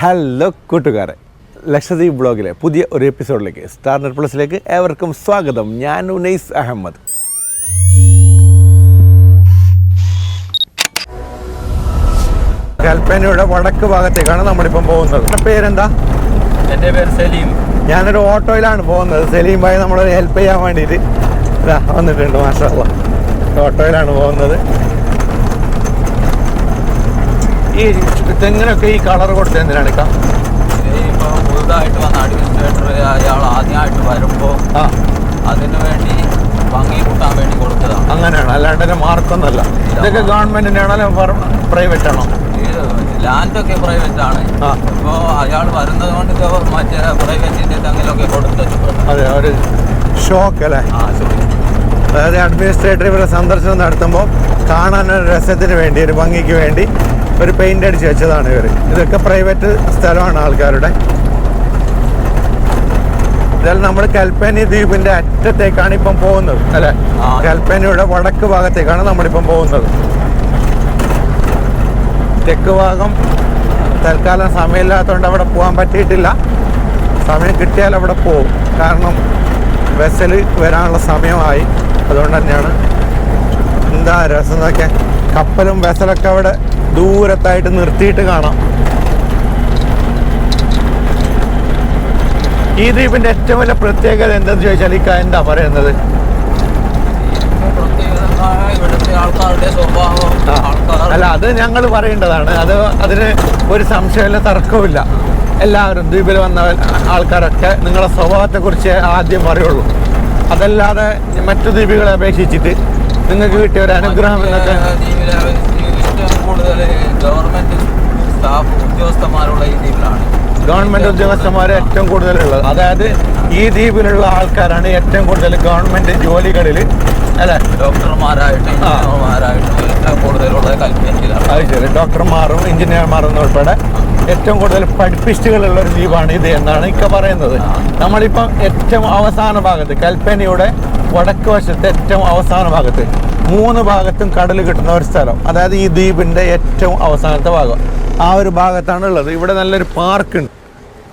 Hello കൂട്ടുകാരെ, ലക്ഷദ്വീപ് ബ്ലോഗിലെ പുതിയ ഒരു എപ്പിസോഡിലേക്ക് സ്റ്റാർ നെറ്റ് പ്ലസിലേക്ക് ഏവർക്കും സ്വാഗതം. ഞാൻ ഉനൈസ് അഹമ്മദ്. കൽപ്പനയുടെ വടക്ക് ഭാഗത്തേക്കാണ് നമ്മളിപ്പം പോകുന്നത്. പേരെന്താ? എൻ്റെ പേര് സലീം. ഞാനൊരു ഓട്ടോയിലാണ് പോകുന്നത്. സലീം ഭായി നമ്മളൊരു ഹെൽപ്പ് ചെയ്യാൻ വേണ്ടിയിട്ട് വന്നിട്ടുണ്ട്. മാഷാ അല്ലാ, ഓട്ടോയിലാണ് പോകുന്നത്. ഈ തെങ്ങിനൊക്കെ ഈ കളർ കൊടുത്തത് എന്തിനാണ്? ഇപ്പോൾ പുതുതായിട്ട് വന്ന അഡ്മിനിസ്ട്രേറ്റർ അയാൾ ആദ്യമായിട്ട് വരുമ്പോൾ അതിനു വേണ്ടി ഭംഗി കൂട്ടാൻ വേണ്ടി കൊടുത്തതാണ്. അങ്ങനെയാണ്, അല്ലാണ്ട് തന്നെ മാർക്കൊന്നുമല്ല. ഇതൊക്കെ ഗവൺമെന്റിന്റെ ആണോ പ്രൈവറ്റ് ആണോ? ലാൻഡൊക്കെ പ്രൈവറ്റ് ആണ്. ഇപ്പോൾ അയാൾ വരുന്നത് കൊണ്ട് മറ്റേ പ്രൈവറ്റിന്റെ തെങ്ങിലൊക്കെ കൊടുത്തിട്ടുണ്ട്. അതെ, ഒരു ഷോക്ക് അല്ലേ? അതായത് അഡ്മിനിസ്ട്രേറ്റർ ഇവരെ സന്ദർശനം നടത്തുമ്പോൾ കാണാനൊരു രസത്തിന് വേണ്ടി, ഒരു ഭംഗിക്ക് വേണ്ടി ഒരു പെയിന്റ് അടിച്ച് വെച്ചതാണ് ഇവർ. ഇതൊക്കെ പ്രൈവറ്റ് സ്ഥലമാണ് ആൾക്കാരുടെ. ഇതായാലും നമ്മൾ കൽപ്പനി ദ്വീപിന്റെ അറ്റത്തേക്കാണ് ഇപ്പം പോകുന്നത് അല്ലെ? കൽപ്പനയുടെ വടക്ക് ഭാഗത്തേക്കാണ് നമ്മളിപ്പം പോകുന്നത്. തെക്ക് ഭാഗം തൽക്കാലം സമയമില്ലാത്തതുകൊണ്ട് അവിടെ പോകാൻ പറ്റിയിട്ടില്ല. സമയം കിട്ടിയാൽ അവിടെ പോകും. കാരണം വെസൽ വരാനുള്ള സമയമായി. അതുകൊണ്ട് തന്നെയാണ്. എന്താ രസം എന്നൊക്കെ, കപ്പലും വെസലൊക്കെ അവിടെ ദൂരത്തായിട്ട് നിർത്തിയിട്ട് കാണാം. ഈ ദ്വീപിന്റെ ഏറ്റവും വലിയ പ്രത്യേകത എന്തെന്ന് ചോദിച്ചാൽ എന്താ പറയുന്നത്? അല്ല, അത് ഞങ്ങൾ പറയേണ്ടതാണ്. അതിന് ഒരു സംശയമില്ല, തർക്കവുമില്ല. എല്ലാവരും ദ്വീപിൽ വന്ന ആൾക്കാരൊക്കെ നിങ്ങളുടെ സ്വഭാവത്തെക്കുറിച്ച് ആദ്യം പറയുള്ളൂ. അതല്ലാതെ മറ്റു ദ്വീപുകളെ അപേക്ഷിച്ചിട്ട് നിങ്ങൾക്ക് കിട്ടിയ ഒരു അനുഗ്രഹം എന്നൊക്കെ കൂടുതൽ ഗവൺമെന്റ് സ്റ്റാഫ് ഉദ്യോഗസ്ഥന്മാരുള്ള ഈ ദ്വീപിലാണ്. ഗവൺമെന്റ് ഉദ്യോഗസ്ഥന്മാർ ഏറ്റവും കൂടുതലുള്ളത്. അതായത് ഈ ദ്വീപിലുള്ള ആൾക്കാരാണ് ഏറ്റവും കൂടുതൽ ഗവൺമെന്റ് ജോലികളിൽ അല്ലെ? ഡോക്ടർമാരായിട്ടും എഞ്ചിനീയർമാരായിട്ടും ഏറ്റവും കൂടുതലുള്ളത് കൽപ്പനയിലാണ്. അത് ശരി, ഡോക്ടർമാരും എഞ്ചിനീയർമാരും ഉൾപ്പെടെ ഏറ്റവും കൂടുതൽ പഠിപ്പിസ്റ്റുകളുള്ള ഒരു ദ്വീപാണ് ഇത് എന്നാണ് ഇക്ക പറയുന്നത്. നമ്മളിപ്പം ഏറ്റവും അവസാന ഭാഗത്ത്, കൽപ്പനയുടെ വടക്ക് വശത്തെ ഏറ്റവും അവസാന ഭാഗത്ത്, 3 ഭാഗത്തും കടൽ കിട്ടുന്ന ഒരു സ്ഥലം, അതായത് ഈ ദ്വീപിൻ്റെ ഏറ്റവും അവസാനത്തെ ഭാഗം, ആ ഒരു ഭാഗത്താണ് ഉള്ളത്. ഇവിടെ നല്ലൊരു പാർക്കുണ്ട്,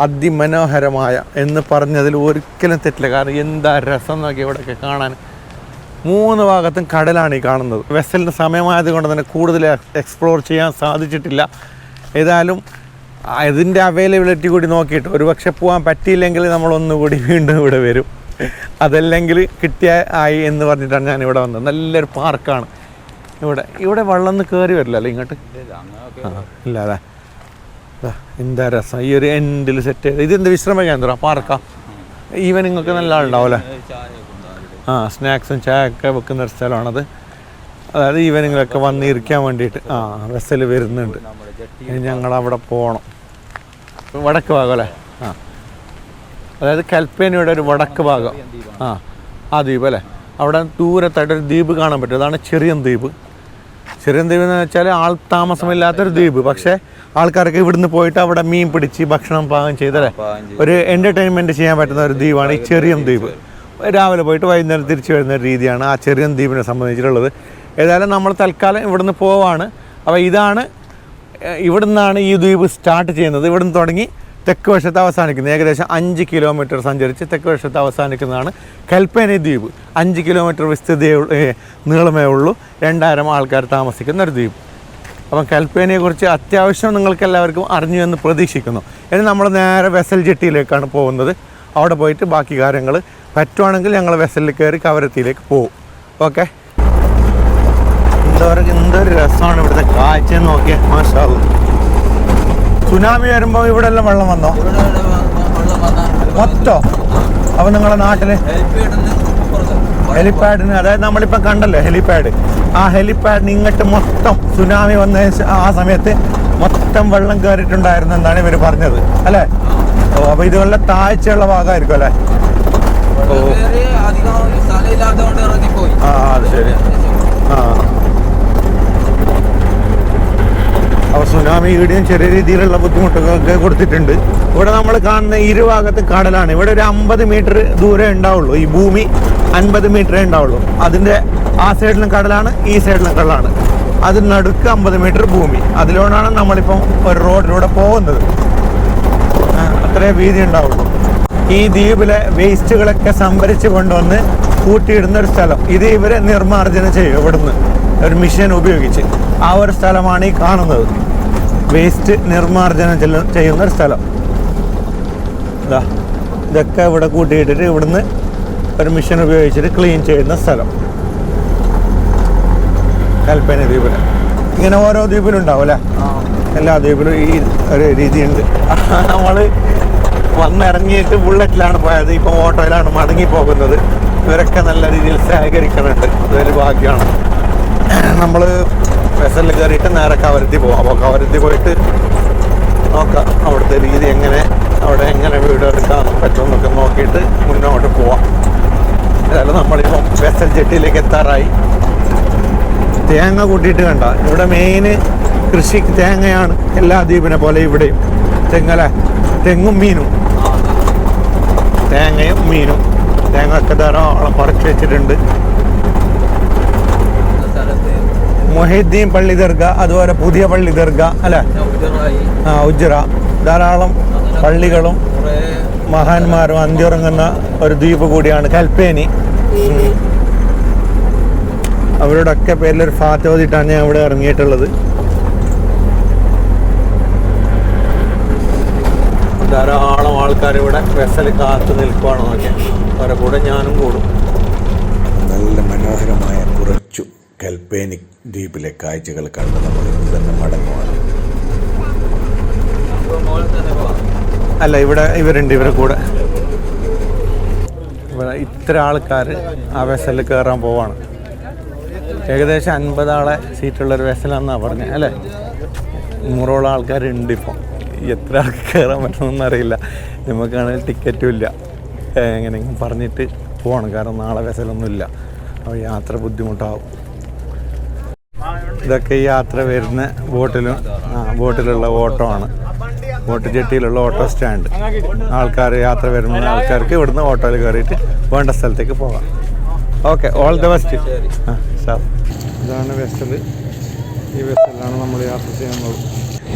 അതിമനോഹരമായ എന്ന് പറഞ്ഞതിൽ ഒരിക്കലും തെറ്റില്ല. കാരണം എന്താ രസം നോക്കി ഇവിടെയൊക്കെ കാണാൻ. 3 ഭാഗത്തും കടലാണ് ഈ കാണുന്നത്. വെസലിന് സമയമായത് കൊണ്ട് തന്നെ കൂടുതൽ എക്സ്പ്ലോർ ചെയ്യാൻ സാധിച്ചിട്ടില്ല. ഏതായാലും ഇതിൻ്റെ അവൈലബിലിറ്റി കൂടി നോക്കിയിട്ട് ഒരുപക്ഷെ പോകാൻ പറ്റിയില്ലെങ്കിൽ നമ്മളൊന്നുകൂടി വീണ്ടും ഇവിടെ വരും. അതല്ലെങ്കിൽ കിട്ടിയ ആയി എന്ന് പറഞ്ഞിട്ടാണ് ഞാൻ ഇവിടെ വന്നത്. നല്ലൊരു പാർക്കാണ് ഇവിടെ വെള്ളം കയറി വരില്ലല്ലോ ഇങ്ങോട്ട്? ഇല്ല അല്ലേ? എന്താ രസം. ഈ ഒരു എൻഡിൽ സെറ്റ് ചെയ്ത് ഇതെന്ത് വിശ്രമ കേന്ദ്രം, പാർക്കാ? ഈവനിങ്ങൊക്കെ നല്ല ആളുണ്ടാവും അല്ലേ? സ്നാക്സും ചായയൊക്കെ വെക്കുന്ന ഒരു സ്ഥലമാണത്. അതായത് ഈവനിങ്ങിലൊക്കെ വന്നിരിക്കാൻ വേണ്ടിയിട്ട് വെസൽ വരുന്നുണ്ട്. ഇനി ഞങ്ങളവിടെ പോകണം. വടക്ക് ഭാഗം അല്ലേ? അതായത് കൽപ്പനയുടെ ഒരു വടക്ക് ഭാഗം, ആ ദ്വീപ് അല്ലേ? അവിടെ ദൂരത്തായിട്ടൊരു ദ്വീപ് കാണാൻ പറ്റും. അതാണ് ചെറിയ ദ്വീപ്. ചെറിയ ദ്വീപ് എന്ന് വെച്ചാൽ ആൾ താമസമില്ലാത്തൊരു ദ്വീപ്. പക്ഷേ ആൾക്കാരൊക്കെ ഇവിടുന്ന് പോയിട്ട് അവിടെ മീൻ പിടിച്ച് ഭക്ഷണം പാകം ചെയ്തല്ലേ ഒരു എൻ്റർടൈൻമെൻറ്റ് ചെയ്യാൻ പറ്റുന്ന ഒരു ദ്വീപാണ് ഈ ചെറിയ ദ്വീപ്. രാവിലെ പോയിട്ട് വൈകുന്നേരം തിരിച്ചു വരുന്ന രീതിയാണ് ആ ചെറിയ ദ്വീപിനെ സംബന്ധിച്ചിട്ടുള്ളത്. ഏതായാലും നമ്മൾ തൽക്കാലം ഇവിടുന്ന് പോവാണ്. അപ്പോൾ ഇവിടുന്നാണ് ഈ ദ്വീപ് സ്റ്റാർട്ട് ചെയ്യുന്നത്. ഇവിടുന്ന് തുടങ്ങി തെക്ക് വശത്ത് അവസാനിക്കുന്നത്. ഏകദേശം 5 കിലോമീറ്റർ സഞ്ചരിച്ച് തെക്ക് വശത്ത് അവസാനിക്കുന്നതാണ് കൽപ്പനി ദ്വീപ്. 5 കിലോമീറ്റർ വിസ്തൃതിയേ നീളമേ ഉള്ളൂ. 2000 ആൾക്കാർ താമസിക്കുന്ന ഒരു ദ്വീപ്. അപ്പം കൽപ്പനയെക്കുറിച്ച് അത്യാവശ്യം നിങ്ങൾക്ക് എല്ലാവർക്കും അറിഞ്ഞു എന്ന് പ്രതീക്ഷിക്കുന്നു. ഇനി നമ്മൾ നേരെ വെസൽ ജെട്ടിയിലേക്കാണ് പോകുന്നത്. അവിടെ പോയിട്ട് ബാക്കി കാര്യങ്ങൾ പറ്റുവാണെങ്കിൽ ഞങ്ങൾ വെസലിൽ കയറി കവരത്തിയിലേക്ക് പോകും. ഓക്കെ, എന്തൊരു രസമാണ് ഇവിടുത്തെ കാഴ്ച നോക്കിയാൽ. മാഷാ അല്ലാ. സുനാമി വരുമ്പോൾ ഇവിടെ എല്ലാം വെള്ളം വന്നോ മൊത്തം? അപ്പം നിങ്ങളുടെ നാട്ടിൽ ഹെലിപ്പാഡിന്, അതായത് നമ്മളിപ്പം കണ്ടല്ലോ ഹെലിപ്പാഡ്, ആ ഹെലിപ്പാഡിന് ഇങ്ങോട്ട് മൊത്തം സുനാമി വന്ന ആ സമയത്ത് മൊത്തം വെള്ളം കയറിയിട്ടുണ്ടായിരുന്നു എന്നാണ് ഇവർ പറഞ്ഞത് അല്ലേ? ഓ, അപ്പോൾ ഇത് വല്ല താഴ്ചയുള്ള ഭാഗമായിരിക്കും അല്ലേ? ഓ, അത് ശരി. അപ്പോൾ സുനാമി ഇവിടെയും ചെറിയ രീതിയിലുള്ള ബുദ്ധിമുട്ടുകളൊക്കെ കൊടുത്തിട്ടുണ്ട്. ഇവിടെ നമ്മൾ കാണുന്ന ഇരുഭാഗത്ത് കടലാണ്. ഇവിടെ ഒരു 50 മീറ്റർ ദൂരേ ഉണ്ടാവുള്ളൂ. ഈ ഭൂമി 50 മീറ്ററേ ഉണ്ടാവുള്ളൂ. അതിൻ്റെ ആ സൈഡിലും കടലാണ്, ഈ സൈഡിലും കടലാണ്. അതിന് നടുക്ക് 50 മീറ്റർ ഭൂമി. അതിലൂടെയാണ് നമ്മളിപ്പം ഒരു റോഡിലൂടെ പോകുന്നത്. അത്രേ വീതി ഉണ്ടാവുള്ളൂ. ഈ ദ്വീപിലെ വേസ്റ്റുകളൊക്കെ സംഭരിച്ച് കൊണ്ടുവന്ന് കൂട്ടിയിടുന്ന ഒരു സ്ഥലം. ഇത് ഇവരെ നിർമ്മാർജ്ജനം ചെയ്യും ഇവിടുന്ന് ഒരു മിഷൻ ഉപയോഗിച്ച്. ആ ഒരു സ്ഥലമാണ് ഈ കാണുന്നത്. വേസ്റ്റ് നിർമ്മാർജ്ജനം ചെയ്യുന്ന ഒരു സ്ഥലം. ഇതൊക്കെ ഇവിടെ കൂട്ടിയിട്ടിട്ട് ഇവിടുന്ന് ഒരു മിഷൻ ഉപയോഗിച്ചിട്ട് ക്ലീൻ ചെയ്യുന്ന സ്ഥലം കൽപ്പന ദ്വീപിൽ. ഇങ്ങനെ ഓരോ ദ്വീപിലുണ്ടാവും അല്ലേ? എല്ലാ ദ്വീപിലും ഈ ഒരു രീതിയുണ്ട്. നമ്മൾ വന്നിറങ്ങിയിട്ട് ബുള്ളറ്റിലാണ് പോയത്, ഇപ്പം ഓട്ടോയിലാണ് മടങ്ങി പോകുന്നത്. ഇവരൊക്കെ നല്ല രീതിയിൽ സഹകരിക്കുന്നുണ്ട്, ഇതൊരു ഭാഗ്യമാണ്. നമ്മൾ വെസലിൽ കയറിയിട്ട് നേരെ കവരത്തി പോകാം. അപ്പോൾ കവരത്തി പോയിട്ട് നോക്കാം അവിടുത്തെ രീതി എങ്ങനെ, അവിടെ എങ്ങനെ വീട് എടുക്കാൻ പറ്റുമെന്നൊക്കെ നോക്കിയിട്ട് മുന്നോട്ട് പോവാം. അതായത് നമ്മളിപ്പം വെസൽ ജെട്ടിയിലേക്ക് എത്താറായി. തേങ്ങ കൂട്ടിയിട്ട് കണ്ട ഇവിടെ മെയിൻ കൃഷി തേങ്ങയാണ്. എല്ലാ ദ്വീപിനെ പോലെ ഇവിടെയും തെങ്ങല്ലേ, തെങ്ങും മീനും. തേങ്ങയും മീനും. തേങ്ങ ഒക്കെ ധാരാളം പറിച്ചു വെച്ചിട്ടുണ്ട്. മൊഹീദ്ദീൻ പള്ളി ദർഗ, അതുപോലെ പുതിയ പള്ളി ദർഗ അല്ലേ? ഉജ്റ. ധാരാളം പള്ളികളും മഹാന്മാരും അന്തിയുറങ്ങുന്ന ഒരു ദ്വീപ് കൂടിയാണ് കൽപ്പേനി. അവരുടെ ഒക്കെ പേരിലൊരു ഫാത്ത് ഓതിയിട്ടാണ് ഞാൻ ഇവിടെ ഇറങ്ങിയിട്ടുള്ളത്. ധാരാളം ആൾക്കാർ ഇവിടെ വെസൽ കാത്തു നിൽക്കുവാണ് നോക്കിയാൽ. അവരെ കൂടെ ഞാനും കൂടും. നല്ല മനോഹരമായ കുറച്ചു കൽപ്പേനി ദ്വീപിലെ കാഴ്ചകൾ കണ്ട് നമ്മൾ ഇന്ന് തന്നെ മടങ്ങുവാണ്. അല്ല, ഇവിടെ ഇവരുണ്ട്, ഇവരെ കൂടെ. ഇവിടെ ഇത്ര ആൾക്കാർ ആ വെസലിൽ കയറാൻ പോവാണ്. ഏകദേശം 50 ആളെ സീറ്റുള്ളൊരു വെസലാണെന്നാണ് പറഞ്ഞത് അല്ലേ? 100ഓളം ആൾക്കാരുണ്ട് ഇപ്പം. എത്ര ആൾക്ക് കയറാൻ പറ്റുമെന്നൊന്നും അറിയില്ല. നമുക്കാണെങ്കിൽ ടിക്കറ്റും ഇല്ല. എങ്ങനെയെങ്കിലും പറഞ്ഞിട്ട് പോകണം, കാരണം നാളെ വെസലൊന്നുമില്ല. അപ്പോൾ യാത്ര ബുദ്ധിമുട്ടാവും. ഇതൊക്കെ ഈ യാത്ര വരുന്ന ബോട്ടിലുള്ള ഓട്ടോ ആണ്. ബോട്ട് ജെട്ടിയിലുള്ള ഓട്ടോ സ്റ്റാൻഡ്. ആൾക്കാർ യാത്ര വരുന്ന ആൾക്കാർക്ക് ഇവിടുന്ന് ഓട്ടോയിൽ കയറിയിട്ട് വേണ്ട സ്ഥലത്തേക്ക് പോകാം. Okay, all the best. ഇതാണ് വെസൽ. ഈ വെസലാണ് നമ്മൾ യാത്ര ചെയ്യുന്നത്.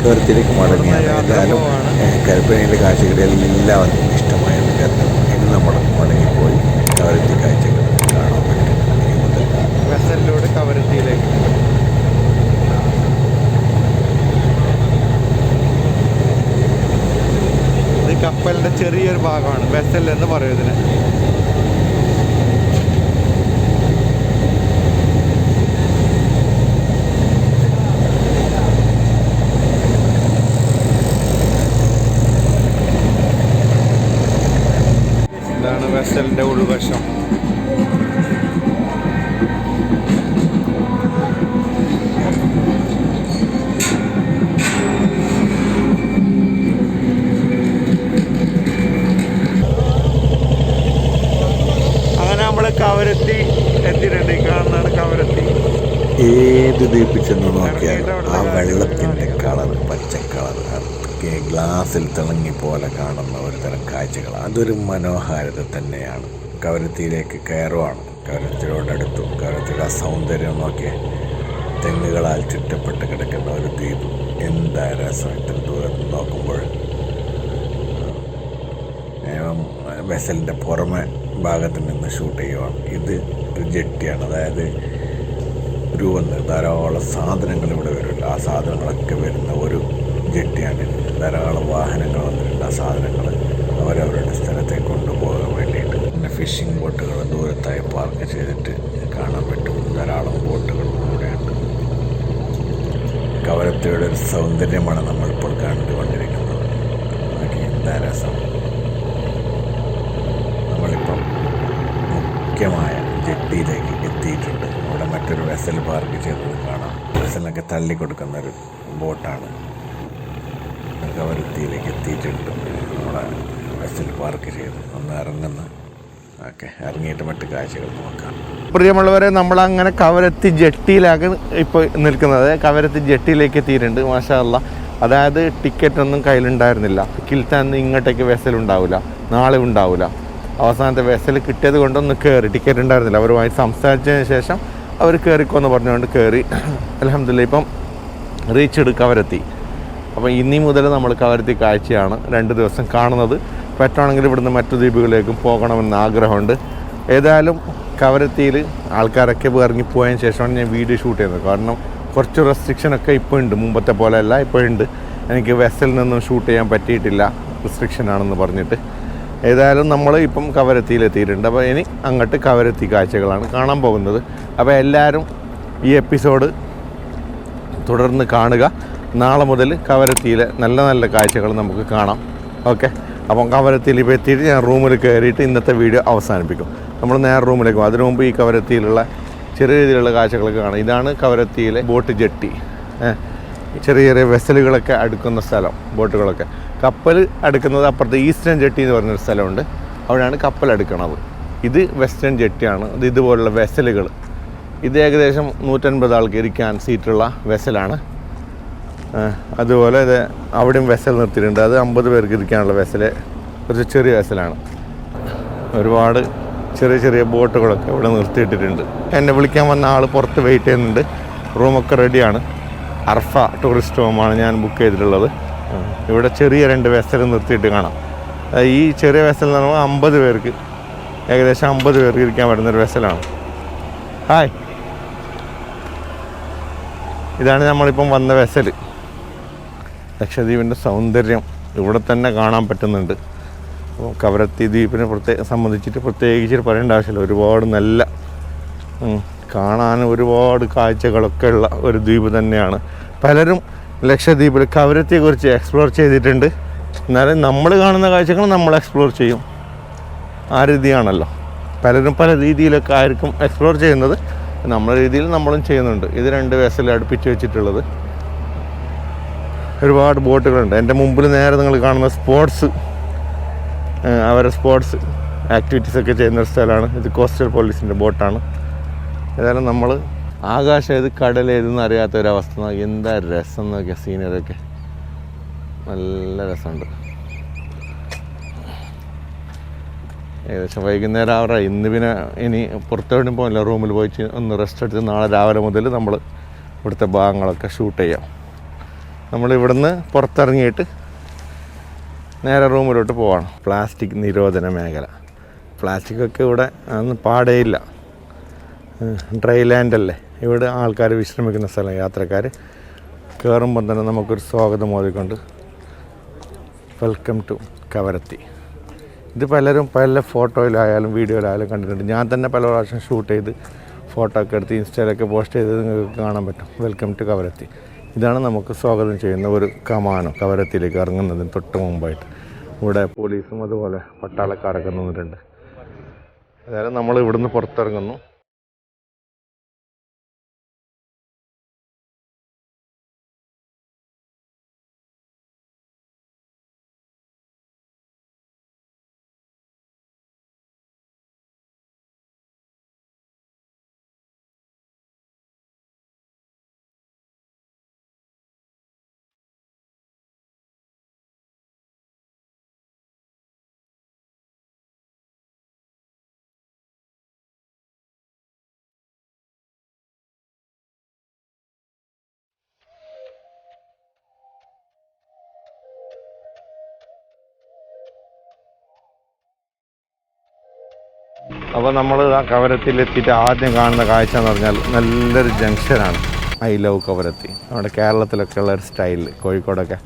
കവരത്തിയിലേക്ക് മടങ്ങിയാണ്. എന്തായാലും കൽപ്പനയിലെ കാഴ്ചകളെല്ലാം എല്ലാവർക്കും ഇഷ്ടമായെന്ന് കരുതുന്നു. ഇനി നമ്മൾ മടങ്ങിപ്പോയി കവരത്തി കാഴ്ചകൾ കാണാൻ പറ്റും. വെസലിലൂടെ കവരത്തിയിലേക്ക്. ഇത് കപ്പലിൻ്റെ ചെറിയൊരു ഭാഗമാണ് വെസൽ എന്ന് പറയും ഇതിന്. ഇതാണ് വെസലിൻ്റെ ഉൾവശം. അങ്ങനെ നമ്മൾ കവരത്തി എത്തിയിട്ടുണ്ട്. കാണുന്നതാണ് കവരത്തി. ഏത് ദ്വീപിൽ ചെന്ന് നോക്കിയാലും ആ വെള്ളത്തിൻ്റെ കളർ, പച്ച കളർ, ഗ്ലാസ്സിൽ തിളങ്ങി പോലെ കാണുന്ന ഒരു തരം കാഴ്ചകൾ, അതൊരു മനോഹാരിത തന്നെയാണ്. കവരത്തിയിലേക്ക് കയറുവാണ്. കവരത്തിയോടടുത്തു. കവരത്തിയുടെ സൗന്ദര്യം നോക്കിയ തെങ്ങുകളാൽ ചുറ്റപ്പെട്ട് കിടക്കുന്ന ഒരു ദ്വീപ്. എന്താ രസം ഇത്ര ദൂരത്ത് നോക്കുമ്പോൾ. വെസലിൻ്റെ പുറമെ ഭാഗത്ത് നിന്ന് ഷൂട്ട് ചെയ്യുവാണ്. ഇത് ഒരു ജെട്ടിയാണ്. അതായത് വന്ന് ധാരാളം സാധനങ്ങൾ ഇവിടെ വരില്ല. ആ സാധനങ്ങളൊക്കെ വരുന്ന ഒരു ജെട്ടിയാണ്. ധാരാളം വാഹനങ്ങൾ വന്നിട്ടുണ്ട്. ആ സാധനങ്ങൾ അവരവരുടെ സ്ഥലത്തേക്ക് കൊണ്ടുപോകാൻ വേണ്ടിയിട്ട്. പിന്നെ ഫിഷിംഗ് ബോട്ടുകൾ ദൂരത്തായി പാർക്ക് ചെയ്തിട്ട് കാണാൻ പറ്റും. ധാരാളം ബോട്ടുകൾ ഇവിടെയുണ്ട്. കവരത്തിയുടെ ഒരു സൗന്ദര്യമാണ് നമ്മളിപ്പോൾ കണ്ടുകൊണ്ടിരിക്കുന്നത്. എന്താ രസം. നമ്മളിപ്പം മുഖ്യമായ ജെട്ടിയിലേക്ക് എത്തിയിട്ടുണ്ട്. അവിടെ മറ്റൊരു വെസൽ പാർക്ക് ചെയ്തത് കാണാം. വെസലിനൊക്കെ തള്ളിക്കൊടുക്കുന്നൊരു ബോട്ടാണ്. കവരത്തിയിലേക്ക് എത്തിയിട്ടുണ്ട്. നമ്മളെ വെസൽ പാർക്ക് ചെയ്ത് ഒന്ന് ഇറങ്ങുന്ന. ഓക്കെ, ഇറങ്ങിയിട്ട് മറ്റു കാഴ്ചകൾ നോക്കാം. പ്രിയമുള്ളവരെ, നമ്മളങ്ങനെ കവരത്തി ജെട്ടിയിലാണ് ഇപ്പോൾ നിൽക്കുന്നത്. കവരത്തി ജെട്ടിയിലേക്ക് എത്തിയിട്ടുണ്ട്. മാഷാ അല്ലാഹ്. അതായത് ടിക്കറ്റൊന്നും കയ്യിലുണ്ടായിരുന്നില്ല. കിൽത്താൻ ഇങ്ങോട്ടേക്ക് വെസൽ ഉണ്ടാവില്ല, നാളെ ഉണ്ടാവില്ല. അവസാനത്തെ വെസൽ കിട്ടിയത് കൊണ്ടൊന്ന് കയറി. ടിക്കറ്റ് ഉണ്ടായിരുന്നില്ല. അവരുമായി സംസാരിച്ചതിന് ശേഷം അവർ കയറിക്കോന്ന് പറഞ്ഞുകൊണ്ട് കയറി. അൽഹംദുലില്ലാഹ് ഇപ്പം റീച്ച് കവരത്തി. അപ്പോൾ ഇനി മുതൽ നമ്മൾ കവരത്തി കാഴ്ചയാണ് 2 ദിവസം കാണുന്നത്. പറ്റുവാണെങ്കിൽ ഇവിടുന്ന് മറ്റു ദ്വീപുകളിലേക്കും പോകണമെന്ന് ആഗ്രഹമുണ്ട്. ഏതായാലും കവരത്തിയിൽ ആൾക്കാരൊക്കെ ഇറങ്ങിപ്പോയതിന് ശേഷമാണ് ഞാൻ വീഡിയോ ഷൂട്ട് ചെയ്യുന്നത്. കാരണം കുറച്ച് റെസ്ട്രിക്ഷനൊക്കെ ഇപ്പോൾ ഉണ്ട്, മുമ്പത്തെ പോലെയല്ല ഇപ്പോഴുണ്ട്. എനിക്ക് വെസലിൽ നിന്നും ഷൂട്ട് ചെയ്യാൻ പറ്റിയിട്ടില്ല, റെസ്ട്രിക്ഷനാണെന്ന് പറഞ്ഞിട്ട്. ഏതായാലും നമ്മൾ ഇപ്പം കവരത്തിയിലെത്തിയിട്ടുണ്ട്. അപ്പോൾ ഇനി അങ്ങോട്ട് കവരത്തി കാഴ്ചകളാണ് കാണാൻ പോകുന്നത്. അപ്പോൾ എല്ലാവരും ഈ എപ്പിസോഡ് തുടർന്ന് കാണുക. നാളെ മുതൽ കവരത്തിയിലെ നല്ല നല്ല കാഴ്ചകൾ നമുക്ക് കാണാം. ഓക്കെ, അപ്പം കവരത്തിയിൽ ഇപ്പോൾ എത്തിയിട്ട് ഞാൻ റൂമിൽ കയറിയിട്ട് ഇന്നത്തെ വീഡിയോ അവസാനിപ്പിക്കും. നമ്മൾ നേരെ റൂമിലേക്ക് പോകും. അതിനു മുമ്പ് ഈ കവരത്തിയിലുള്ള ചെറിയ രീതിയിലുള്ള കാഴ്ചകളൊക്കെ കാണാം. ഇതാണ് കവരത്തിയിലെ ബോട്ട് ജെട്ടി. ചെറിയ ചെറിയ വെസലുകളൊക്കെ അടുക്കുന്ന സ്ഥലം, ബോട്ടുകളൊക്കെ. കപ്പൽ അടുക്കുന്നത് അപ്പുറത്ത് ഈസ്റ്റേൺ ജെട്ടി എന്ന് പറഞ്ഞൊരു സ്ഥലമുണ്ട്, അവിടെയാണ് കപ്പൽ അടുക്കണത്. ഇത് വെസ്റ്റേൺ ജെട്ടിയാണ്. ഇത് ഇതുപോലുള്ള വെസലുകൾ. ഇത് ഏകദേശം 150 ആൾക്ക് ഇരിക്കാൻ സീറ്റുള്ള വെസലാണ്. അതുപോലെ ഇത് അവിടെയും വെസൽ നിർത്തിയിട്ടുണ്ട്. അത് 50 പേർക്ക് ഇരിക്കാനുള്ള വെസല്, കുറച്ച് ചെറിയ വെസലാണ്. ഒരുപാട് ചെറിയ ചെറിയ ബോട്ടുകളൊക്കെ ഇവിടെ നിർത്തിയിട്ടിട്ടുണ്ട്. എന്നെ വിളിക്കാൻ വന്ന ആൾ പുറത്ത് വെയിറ്റ് ചെയ്യുന്നുണ്ട്. റൂമൊക്കെ റെഡിയാണ്. അർഫ ടൂറിസ്റ്റ് ഹോമാണ് ഞാൻ ബുക്ക് ചെയ്തിട്ടുള്ളത്. ഇവിടെ ചെറിയ 2 വെസൽ നിർത്തിയിട്ട് കാണാം. ഈ ചെറിയ വെസൽ എന്ന് പറയുമ്പോൾ 50 പേർക്ക്, ഏകദേശം 50 പേർക്ക് ഇരിക്കാൻ പറ്റുന്നൊരു വെസലാണ്. ഹായ്, ഇതാണ് നമ്മളിപ്പം വന്ന വെസൽ. ലക്ഷദ്വീപിൻ്റെ സൗന്ദര്യം ഇവിടെ തന്നെ കാണാൻ പറ്റുന്നുണ്ട്. അപ്പോൾ കവരത്തി ദ്വീപിനെ സംബന്ധിച്ചിട്ട് പ്രത്യേകിച്ച് പറയേണ്ട ആവശ്യമില്ല. ഒരുപാട് നല്ല കാണാൻ ഒരുപാട് കാഴ്ചകളൊക്കെ ഉള്ള ഒരു ദ്വീപ് തന്നെയാണ്. പലരും ലക്ഷദ്വീപിൽ കവരത്തിയെക്കുറിച്ച് എക്സ്പ്ലോർ ചെയ്തിട്ടുണ്ട്. എന്നാലും നമ്മൾ കാണുന്ന കാഴ്ചകൾ നമ്മൾ എക്സ്പ്ലോർ ചെയ്യും, ആ രീതിയാണല്ലോ. പലരും പല രീതിയിലൊക്കെ ആയിരിക്കും എക്സ്പ്ലോർ ചെയ്യുന്നത്. നമ്മുടെ രീതിയിൽ നമ്മളും ചെയ്യുന്നുണ്ട്. ഇത് 2 വെസൽ അടുപ്പിച്ച് വെച്ചിട്ടുള്ളത്. ഒരുപാട് ബോട്ടുകളുണ്ട്. എൻ്റെ മുമ്പിൽ നേരെ നിങ്ങൾ കാണുന്ന സ്പോർട്സ്, അവരുടെ സ്പോർട്സ് ആക്ടിവിറ്റീസൊക്കെ ചെയ്യുന്നൊരു സ്ഥലമാണ്. ഇത് കോസ്റ്റൽ പോലീസിൻ്റെ ബോട്ടാണ്. ഏതായാലും നമ്മൾ ആകാശം ഏത് കടലേതെന്ന് അറിയാത്തൊരവസ്ഥ. എന്താ രസം നോക്കിയാൽ, സീനറിയൊക്കെ നല്ല രസമുണ്ട്. ഏകദേശം വൈകുന്നേരം ആവറായി. ഇന്ന് പിന്നെ ഇനി പുറത്തോട്ടും പോകില്ല, റൂമിൽ പോയി ഒന്ന് റെസ്റ്റ് എടുത്ത് നാളെ രാവിലെ മുതൽ നമ്മൾ ഇവിടുത്തെ ഭാഗങ്ങളൊക്കെ ഷൂട്ട് ചെയ്യാം. നമ്മളിവിടുന്ന് പുറത്തിറങ്ങിയിട്ട് നേരെ റൂമിലോട്ട് പോവാണ്. പ്ലാസ്റ്റിക് നിരോധന മേഖല. പ്ലാസ്റ്റിക്കൊക്കെ ഇവിടെ അതൊന്നും പാടേയില്ല. ഡ്രൈ ലാൻഡല്ലേ, ഇവിടെ ആൾക്കാർ വിശ്രമിക്കുന്ന സ്ഥലം. യാത്രക്കാർ കയറുമ്പം തന്നെ നമുക്കൊരു സ്വാഗതം ഓതിക്കൊണ്ട് വെൽക്കം ടു കവരത്തി. ഇത് പലരും പല ഫോട്ടോയിലായാലും വീഡിയോയിലായാലും കണ്ടിട്ടുണ്ട്. ഞാൻ തന്നെ പല പ്രാവശ്യം ഷൂട്ട് ചെയ്ത് ഫോട്ടോ ഒക്കെ എടുത്ത് ഇൻസ്റ്റയിലൊക്കെ പോസ്റ്റ് ചെയ്ത് നിങ്ങൾക്ക് കാണാൻ പറ്റും. Welcome to Kavaratti. ഇതാണ് നമുക്ക് സ്വാഗതം ചെയ്യുന്ന ഒരു കമാനം. കവരത്തിയിലേക്ക് ഇറങ്ങുന്നതിന് തൊട്ട് മുമ്പായിട്ട് ഇവിടെ പോലീസും അതുപോലെ പട്ടാളക്കാരൊക്കെ നിന്നിട്ടുണ്ട്. അതായത് നമ്മൾ ഇവിടുന്ന് പുറത്തിറങ്ങുന്നു. അപ്പോൾ നമ്മൾ ആ കവരത്തിയിലെത്തിയിട്ട് ആദ്യം കാണുന്ന കാഴ്ച എന്ന് പറഞ്ഞാൽ നല്ലൊരു ജംഗ്ഷനാണ്. I love Kavaratti. നമ്മുടെ കേരളത്തിലൊക്കെ ഉള്ള ഒരു സ്റ്റൈലിൽ, കോഴിക്കോടൊക്കെ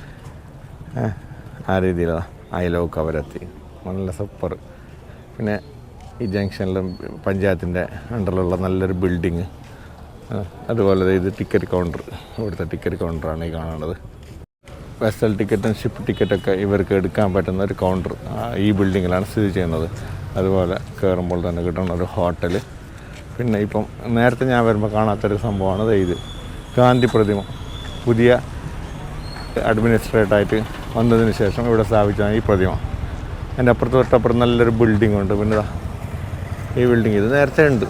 ആ രീതിയിലാണ് ഐ ലവ് കവരത്തി. നല്ല സൂപ്പർ. പിന്നെ ഈ ജംഗ്ഷനിലും പഞ്ചായത്തിൻ്റെ അണ്ടറിലുള്ള നല്ലൊരു ബിൽഡിങ്. അതുപോലെ ഇത് ടിക്കറ്റ് കൗണ്ടർ, ഇവിടുത്തെ ടിക്കറ്റ് കൗണ്ടറാണ് ഈ കാണുന്നത്. വെസൽ ടിക്കറ്റും ഷിപ്പ് ടിക്കറ്റൊക്കെ ഇവർക്ക് എടുക്കാൻ പറ്റുന്ന ഒരു കൗണ്ടർ ഈ ബിൽഡിങ്ങിലാണ് സ്ഥിതി ചെയ്യുന്നത്. അതുപോലെ കയറുമ്പോൾ തന്നെ കിട്ടുന്ന ഒരു ഹോട്ടൽ. പിന്നെ ഇപ്പം നേരത്തെ ഞാൻ വരുമ്പോൾ കാണാത്തൊരു സംഭവമാണ് ഇത് ഗാന്ധി പ്രതിമ. പുതിയ അഡ്മിനിസ്ട്രേറ്ററായിട്ട് വന്നതിന് ശേഷം ഇവിടെ സ്ഥാപിച്ചാണ് ഈ പ്രതിമ. എൻ്റെ അപ്പുറത്ത് തൊട്ടപ്പുറത്ത് നല്ലൊരു ബിൽഡിംഗ് ഉണ്ട്. പിന്നെ ഈ ബിൽഡിംഗ് ഇത് നേരത്തെ ഉണ്ട്.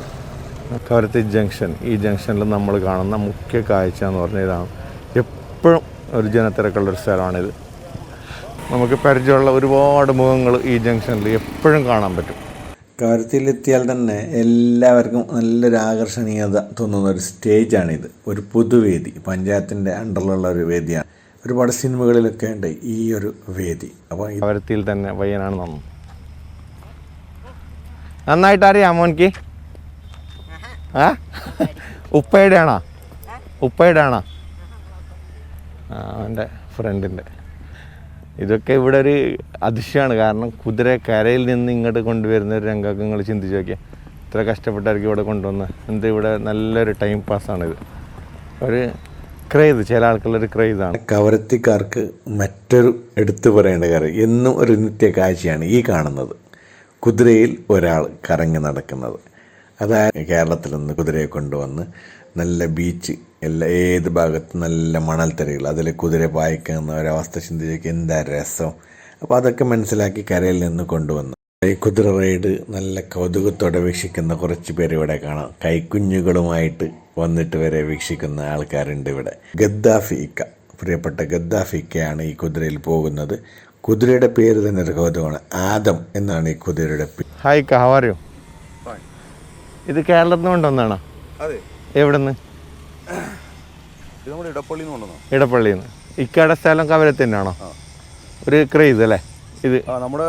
കവരത്തി ജംഗ്ഷൻ. ഈ ജംഗ്ഷനിൽ നമ്മൾ കാണുന്ന മുഖ്യ കാഴ്ച എന്ന് പറഞ്ഞാൽ ഇതാണ്. എപ്പോഴും ഒരു ജനത്തിരക്കുള്ളൊരു സ്ഥലമാണിത്. നമുക്ക് പരിചയമുള്ള ഒരുപാട് മുഖങ്ങൾ ഈ ജംഗ്ഷനിൽ എപ്പോഴും കാണാൻ പറ്റും. കവരത്തിയിലെത്തിയാൽ തന്നെ എല്ലാവർക്കും നല്ലൊരു ആകർഷണീയത തോന്നുന്ന ഒരു സ്റ്റേജാണിത്. ഒരു പൊതുവേദി, പഞ്ചായത്തിൻ്റെ അണ്ടറിലുള്ള ഒരു വേദിയാണ്. ഒരുപാട് സിനിമകളിലൊക്കെ ഉണ്ട് ഈ ഒരു വേദി. അപ്പോൾ കവരത്തിയിൽ തന്നെ പയ്യനാണ് നമ്മൾ. നന്നായിട്ട് അറിയാം മോൻക്ക്? ഉപ്പയുടെ ആണോ? അവൻ്റെ ഫ്രണ്ടിൻ്റെ. ഇതൊക്കെ ഇവിടെ ഒരു അതിശയമാണ്. കാരണം കുതിര കരയിൽ നിന്ന് ഇങ്ങോട്ട് കൊണ്ടുവരുന്ന ഒരു രംഗമൊക്കെ നിങ്ങൾ ചിന്തിച്ച് നോക്കിയാൽ ഇത്ര കഷ്ടപ്പെട്ടായിരിക്കും ഇവിടെ കൊണ്ടുവന്ന്. ഇവിടെ നല്ലൊരു ടൈം പാസ്സാണിത്, ഒരു ക്രേസ്, ചില ആൾക്കുള്ളൊരു ക്രേസാണ്. കവരത്തിക്കാർക്ക് മറ്റൊരു എടുത്തു പറയേണ്ട കാര്യം എന്നും ഒരു നിത്യ കാഴ്ചയാണ് ഈ കാണുന്നത്. കുതിരയിൽ ഒരാൾ കറങ്ങി നടക്കുന്നത്. അതായത് കേരളത്തിൽ നിന്ന് കുതിരയെ കൊണ്ടുവന്ന് നല്ല ബീച്ച്, ഏത് ഭാഗത്ത് നല്ല മണൽത്തരകൾ, അതിൽ കുതിര പായിക്കുന്ന ഒരവസ്ഥ ചിന്തിച്ചേക്ക് എന്താ രസം. അപ്പോൾ അതൊക്കെ മനസ്സിലാക്കി കരയിൽ നിന്ന് കൊണ്ടുവന്നു. ഈ കുതിര റൈഡ് നല്ല കൗതുകത്തോടെ വീക്ഷിക്കുന്ന കുറച്ച് പേര് ഇവിടെ കാണാം. കൈക്കുഞ്ഞുകളുമായിട്ട് വന്നിട്ട് വരെ വീക്ഷിക്കുന്ന ആൾക്കാരുണ്ട് ഇവിടെ. ഗദ്ദാഫിക്ക, പ്രിയപ്പെട്ട ഗദ്ദാഫിക്കയാണ് ഈ കുതിരയിൽ പോകുന്നത്. കുതിരയുടെ പേര് തന്നെ ഒരു കൗതുകമാണ്. ആദം എന്നാണ് ഈ കുതിരയുടെ പേര്. ഹായ് ക, ഹൗ ആർ യു? ഇത് കേരളത്തിൽ നിന്ന് കൊണ്ടുവന്നാണോ? അതെ. എവിടെ നിന്ന്? ഇത് നമ്മുടെ ഇടപ്പള്ളിയിൽ നിന്ന് കൊണ്ടുവന്നോ? ഇടപ്പള്ളിയിൽ നിന്ന്. ഇക്കയുടെ സ്ഥലം കവരത്തി തന്നെയാണോ? ഒരു ക്രേസ് അല്ലേ ഇത്? നമ്മുടെ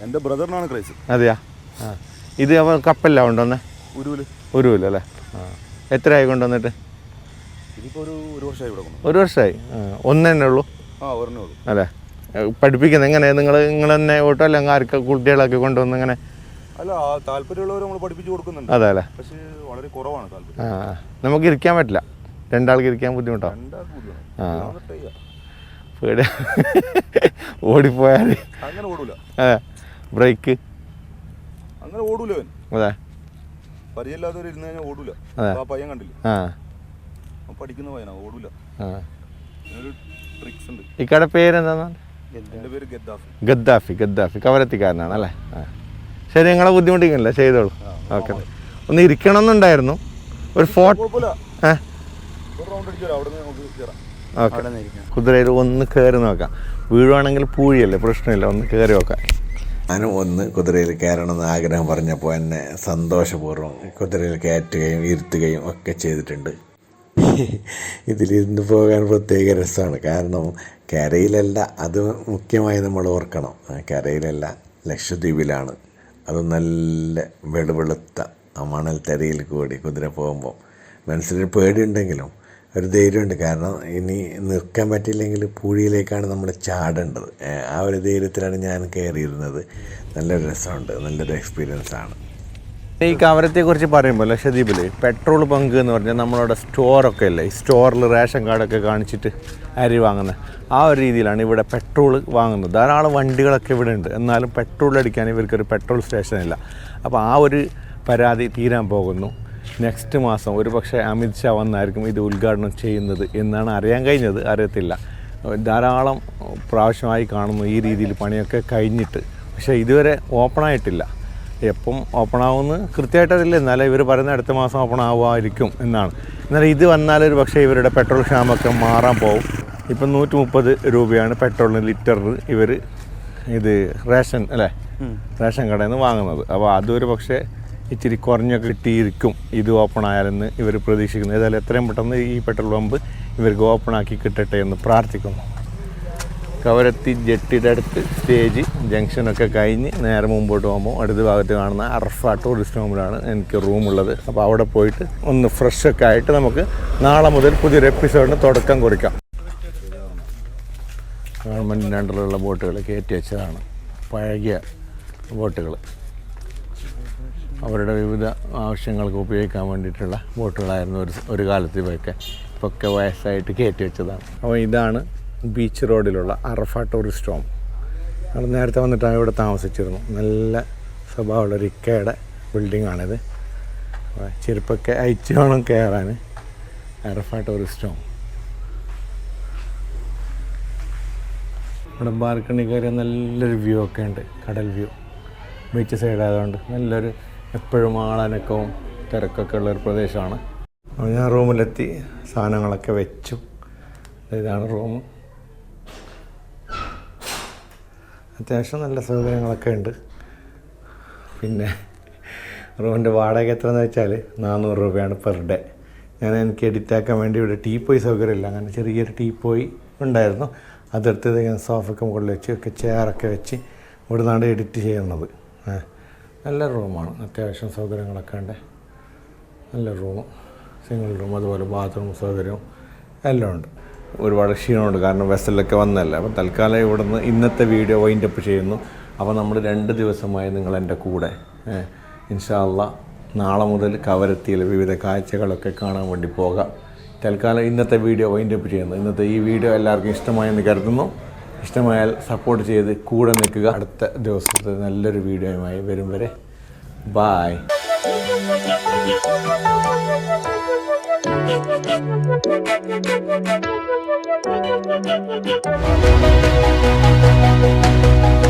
എൻ്റെ ബ്രദറിനാണ് ക്രൈസ്. അതെയാ? ഇത് അവ കപ്പലിലാണ് കൊണ്ടുവന്നേ? ഉരുവിലല്ലേ? എത്രയായി കൊണ്ടുവന്നിട്ട്? ഇതിപ്പോൾ ഒരു വർഷമായി ഇവിടെ കൊണ്ടു. ഒരു വർഷമായി. ഒന്ന് തന്നെ ഉള്ളൂ? ഒരെണ്ണേ ഉള്ളൂ. അല്ലേ? പഠിപ്പിക്കുന്നത് എങ്ങനെ? നിങ്ങൾ തന്നെ ഓട്ടോ അല്ലെങ്കിൽ ആർക്ക് കുട്ടികളൊക്കെ കൊണ്ടുവന്ന് ഇങ്ങനെ? അല്ല, താല്പര്യമുള്ളവർ നമ്മൾ പഠിപ്പിച്ച് കൊടുക്കുന്നുണ്ട്. അതെ അല്ലേ? പക്ഷേ വളരെ കുറവാണ് താല്പര്യം. നമുക്ക് ഇരിക്കാൻ പറ്റില്ല, രണ്ടാൾക്ക് ഇരിക്കാൻ ബുദ്ധിമുട്ടാണ്. പേടി ഓടിപ്പോയാൽ അങ്ങനെ ഓടൂല. അതെ, ബ്രേക്ക് അങ്ങനെ ഓടൂല. അതെ, പരിചയമില്ലാത്തവർ ഇരുന്ന് കഴിഞ്ഞാൽ ഓടൂല. ആ പയ്യൻ കണ്ടില്ല, പഠിക്കുന്ന പയ്യനാ, ഓടൂല. ഒരു ട്രിക്സ് ഉണ്ട്. ഇക്കടെ പേരെന്താ? എൻ്റെ പേര് ഗദ്ദാഫി. ഗദ്ദാഫി കവരത്തിക്കാരനാണ് അല്ലേ? ശരി, നിങ്ങളെ ബുദ്ധിമുട്ടിക്കുന്നില്ല, ചെയ്തോളൂ. ഓക്കെ. ഒന്ന് ഇരിക്കണമെന്നുണ്ടായിരുന്നു. ഒരു ഫോട്ടോ. ഓക്കെ. കുതിരയിൽ ഒന്ന് കയറി നോക്കാം. വീഴുവാണെങ്കിൽ പൂഴിയല്ലേ, പ്രശ്നമില്ല, ഒന്ന് കയറി നോക്കാം. ഞാനും ഒന്ന് കുതിരയിൽ കയറണമെന്ന് ആഗ്രഹം പറഞ്ഞപ്പോൾ എന്നെ സന്തോഷപൂർവ്വം കുതിരയിൽ കയറ്റുകയും ഇരുത്തുകയും ഒക്കെ ചെയ്തിട്ടുണ്ട്. ഇതിലിരുന്ന് പോകാൻ പ്രത്യേക രസമാണ്. കാരണം കരയിലല്ല, അത് മുഖ്യമായി നമ്മൾ ഓർക്കണം. കരയിലല്ല, ലക്ഷദ്വീപിലാണ്. അത് നല്ല വെളുവെളുത്ത ആ മണൽ തരയിൽ കൂടി കുതിര പോകുമ്പോൾ മനസ്സിലൊരു പേടിയുണ്ടെങ്കിലും ഒരു ധൈര്യമുണ്ട്. കാരണം ഇനി നിൽക്കാൻ പറ്റില്ലെങ്കിൽ പൂഴിയിലേക്കാണ് നമ്മൾ ചാടേണ്ടത്. ആ ഒരു ധൈര്യത്തിലാണ് ഞാൻ കയറിയിരുന്നത്. നല്ലൊരു രസമുണ്ട്, നല്ലൊരു എക്സ്പീരിയൻസാണ്. ഈ കവരത്തെക്കുറിച്ച് പറയുമ്പോൾ ലക്ഷദ്വീപിൽ പെട്രോൾ പങ്ക് എന്ന് പറഞ്ഞാൽ നമ്മളവിടെ സ്റ്റോറൊക്കെ ഇല്ലേ, ഈ സ്റ്റോറിൽ റേഷൻ കാർഡൊക്കെ കാണിച്ചിട്ട് അരി വാങ്ങുന്നത്, ആ ഒരു രീതിയിലാണ് ഇവിടെ പെട്രോൾ വാങ്ങുന്നത്. ധാരാളം വണ്ടികളൊക്കെ ഇവിടെ ഉണ്ട്, എന്നാലും പെട്രോൾ അടിക്കാൻ ഇവർക്കൊരു പെട്രോൾ സ്റ്റേഷനില്ല. അപ്പോൾ ആ ഒരു പരാതി തീരാൻ പോകുന്നു. നെക്സ്റ്റ് മാസം ഒരു പക്ഷേ അമിത് ഷാ വന്നായിരിക്കും ഇത് ഉദ്ഘാടനം ചെയ്യുന്നത് എന്നാണ് അറിയാൻ കഴിഞ്ഞത്, അറിയത്തില്ല. ധാരാളം പ്രാവശ്യമായി കാണുന്നു ഈ രീതിയിൽ പണിയൊക്കെ കഴിഞ്ഞിട്ട്, പക്ഷേ ഇതുവരെ ഓപ്പണായിട്ടില്ല. എപ്പം ഓപ്പണാവുമെന്ന് കൃത്യമായിട്ടറിയില്ല, എന്നാലും ഇവർ പറയുന്ന അടുത്ത മാസം ഓപ്പൺ ആവുമായിരിക്കും എന്നാണ്. എന്നാലും ഇത് വന്നാലൊരു പക്ഷേ ഇവരുടെ പെട്രോൾ ക്ഷാമൊക്കെ മാറാൻ പോകും. ഇപ്പം 130 രൂപയാണ് പെട്രോളിന് ലിറ്ററിന് ഇവർ ഇത് റേഷൻ അല്ലേ, റേഷൻ കടയിൽ നിന്ന് വാങ്ങുന്നത്. അപ്പോൾ അതൊരു പക്ഷേ ഇച്ചിരി കുറഞ്ഞൊക്കെ കിട്ടിയിരിക്കും ഇത് ഓപ്പൺ ആയാലെന്ന് ഇവർ പ്രതീക്ഷിക്കുന്നു. ഏതായാലും എത്രയും പെട്ടെന്ന് ഈ പെട്രോൾ പമ്പ് ഇവർക്ക് ഓപ്പണാക്കി കിട്ടട്ടെ എന്ന് പ്രാർത്ഥിക്കുന്നു. കവരത്തി ജെട്ടിയുടെ അടുത്ത് സ്റ്റേജ് ജംഗ്ഷനൊക്കെ കഴിഞ്ഞ് നേരെ മുമ്പോട്ട് പോകുമ്പോൾ അടുത്ത ഭാഗത്ത് കാണുന്ന അർഫ ടൂറിസ്റ്റ് ഹോമിലാണ് എനിക്ക് റൂമുള്ളത്. അപ്പോൾ അവിടെ പോയിട്ട് ഒന്ന് ഫ്രഷൊക്കെ ആയിട്ട് നമുക്ക് നാളെ മുതൽ പുതിയൊരു എപ്പിസോഡിന് തുടക്കം കുറിക്കാം. ഗവൺമെൻറ്റിൻ്റെ അണ്ടറിലുള്ള ബോട്ടുകൾ കയറ്റി വെച്ചതാണ്, പഴകിയ ബോട്ടുകൾ. അവരുടെ വിവിധ ആവശ്യങ്ങൾക്ക് ഉപയോഗിക്കാൻ വേണ്ടിയിട്ടുള്ള ബോട്ടുകളായിരുന്നു ഒരു കാലത്ത് ഇവയൊക്കെ. ഇപ്പോൾ ഒക്കെ വയസ്സായിട്ട് കയറ്റി വെച്ചതാണ്. അപ്പോൾ ഇതാണ് ബീച്ച് റോഡിലുള്ള അറഫ ടൂറിസ്റ്റ് ഹോം. നമ്മൾ നേരത്തെ വന്നിട്ടാണ് ഇവിടെ താമസിച്ചിരുന്നു. നല്ല സ്വഭാവമുള്ള ഇക്കയുടെ ബിൽഡിങ്ങാണിത്. ചെരുപ്പൊക്കെ അയച്ചു വേണം കയറാൻ. അറഫ ടൂറിസ്റ്റ് ഹോം. ഇവിടെ ബാൽക്കണി കയറിയ നല്ലൊരു വ്യൂ ഒക്കെ ഉണ്ട്, കടൽ വ്യൂ. ബീച്ച് സൈഡായതുകൊണ്ട് നല്ലൊരു എപ്പോഴും ആളനക്കവും തിരക്കൊക്കെ ഉള്ളൊരു പ്രദേശമാണ്. അപ്പോൾ ഞാൻ റൂമിലെത്തി സാധനങ്ങളൊക്കെ വെച്ചു. ഇതാണ് റൂം. അത്യാവശ്യം നല്ല സൗകര്യങ്ങളൊക്കെ ഉണ്ട്. പിന്നെ റൂമിൻ്റെ വാടക എത്രയെന്ന് വെച്ചാൽ 400 രൂപയാണ് പെർ ഡേ. എനിക്ക് എഡിറ്റാക്കാൻ വേണ്ടി ഇവിടെ ടീപ്പോയി സൗകര്യമില്ല, അങ്ങനെ ചെറിയൊരു ടീപ്പോയി ഉണ്ടായിരുന്നു. അതെടുത്തത് ഞാൻ സോഫയ്ക്ക് മുകളിൽ വെച്ച് ഒക്കെ ചെയറൊക്കെ വെച്ച് ഇവിടെ നിന്നാണ് എഡിറ്റ് ചെയ്യുന്നത്. നല്ല റൂമാണ്, അത്യാവശ്യം സൗകര്യങ്ങളൊക്കെ ഉണ്ട്. നല്ല റൂം, സിംഗിൾ റൂം, അതുപോലെ ബാത്റൂം സൗകര്യവും എല്ലാം ഉണ്ട്. ഒരുപാട് ക്ഷീണമുണ്ട് കാരണം വെസലിലൊക്കെ വന്നതല്ല. അപ്പോൾ തൽക്കാലം ഇവിടുന്ന് ഇന്നത്തെ വീഡിയോ വൈൻഡപ്പ് ചെയ്യുന്നു. അപ്പോൾ നമ്മൾ 2 ദിവസമായി നിങ്ങളെൻ്റെ കൂടെ. ഇൻഷാ അല്ലാഹ് നാളെ മുതൽ കവരത്തിയിൽ വിവിധ കാഴ്ചകളൊക്കെ കാണാൻ വേണ്ടി പോകാം. തൽക്കാലം ഇന്നത്തെ വീഡിയോ വൈൻഡപ്പ് ചെയ്യുന്നു. ഇന്നത്തെ ഈ വീഡിയോ എല്ലാവർക്കും ഇഷ്ടമായെന്ന് കരുതുന്നു. ഇഷ്ടമായാൽ സപ്പോർട്ട് ചെയ്ത് കൂടെ നിൽക്കുക. അടുത്ത ദിവസത്തെ നല്ലൊരു വീഡിയോയുമായി വരും വരെ ബായ്. Thank you.